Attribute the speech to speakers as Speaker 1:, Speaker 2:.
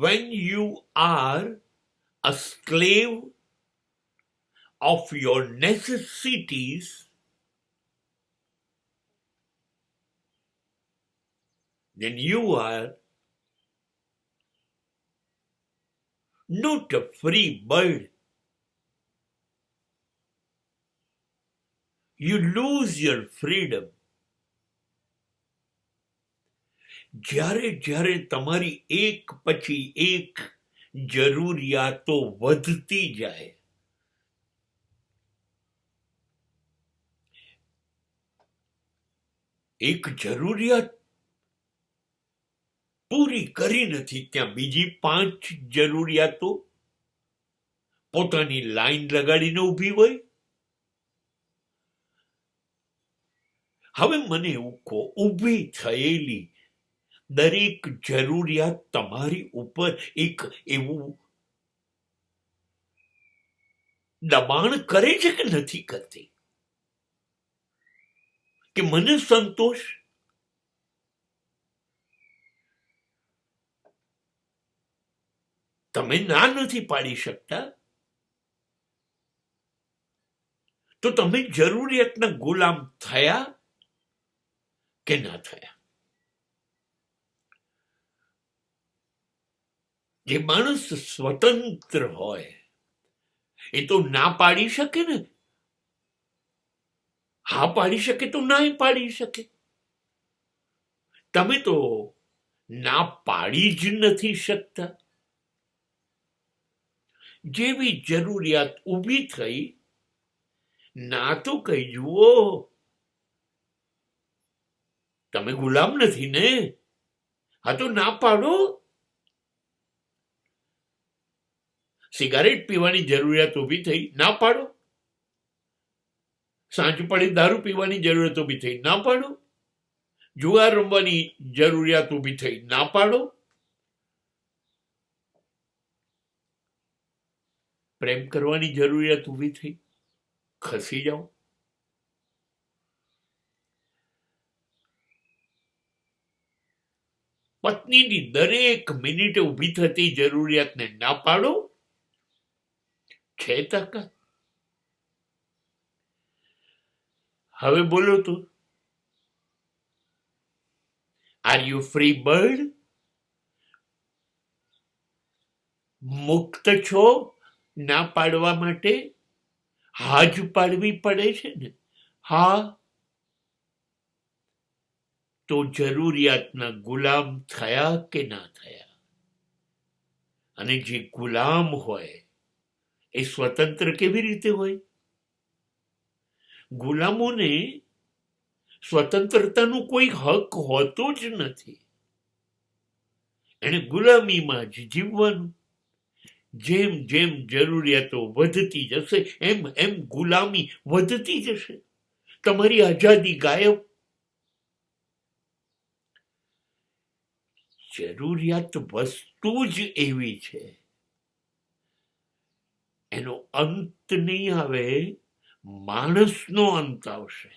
Speaker 1: when you are a slave of your necessities, then you are not a free bird. You lose your freedom. જ્યારે જ્યારે તમારી એક પછી એક જરૂરિયાતો વધતી જાય, એક જરૂરિયાત પૂરી કરી નથી ત્યાં બીજી 5 જરૂરિયાતો પોતાની લાઈન લગાડીને ઊભી હોય. હવે મને એવું કહો, ઊભી થયેલી દરેક જરૂરિયાત તમારી ઉપર એક એવું દબાણ કરે છે કે નથી કરતી કે મને સંતોષ? તમે ના નથી પાડી શકતા તો તમે જરૂરિયાતના ગુલામ થયા કે ના થયા? જે માણસ સ્વતંત્ર હોય એ તો ના પાડી શકે ને. હા પાડી શકે તો ના પાડી શકે. તમે તો ના પાડી જ નથી શકતા. જેવી જરૂરિયાત ઊભી થઈ, ના તો કહી જુઓ. તમે ગુલામ નથી ને? હા તો ના પાડો. સિગારેટ પીવાની જરૂરિયાત ઊભી થઈ, ના પાડો. સાંજ પડે દારૂ પીવાની જરૂરિયાત ઊભી થઈ, ના પાડો. જુગાર રમવાની જરૂરિયાત ઊભી થઈ, ના પાડો. પ્રેમ કરવાની જરૂરિયાત ઊભી થઈ, ખસી જાઓ. પત્નીની દરેક મિનિટે ઊભી થતી જરૂરિયાતને ના પાડો. છે તાકાત? હવે બોલો તો, આર યુ ફ્રી બર્ડ? મુક્ત છો ના પાડવા માટે? હા જ પાડવી પડે છે ને. હા તો જરૂરિયાતના ગુલામ થયા કે ના થયા? અને જે ગુલામ હોય એ સ્વતંત્ર કેવી રીતે હોય? ગુલામોને સ્વતંત્રતાનો કોઈ હક હોતો જ નથી. એને ગુલામીમાં જ જીવવાનું. જેમ જેમ જરૂરિયાતો વધતી જશે એમ એમ ગુલામી વધતી જશે. તમારી આઝાદી ગાયબ. જરૂરિયાત વસ્તુ જ એવી છે, એનો અંત નહીં આવે, માણસનો અંત આવશે.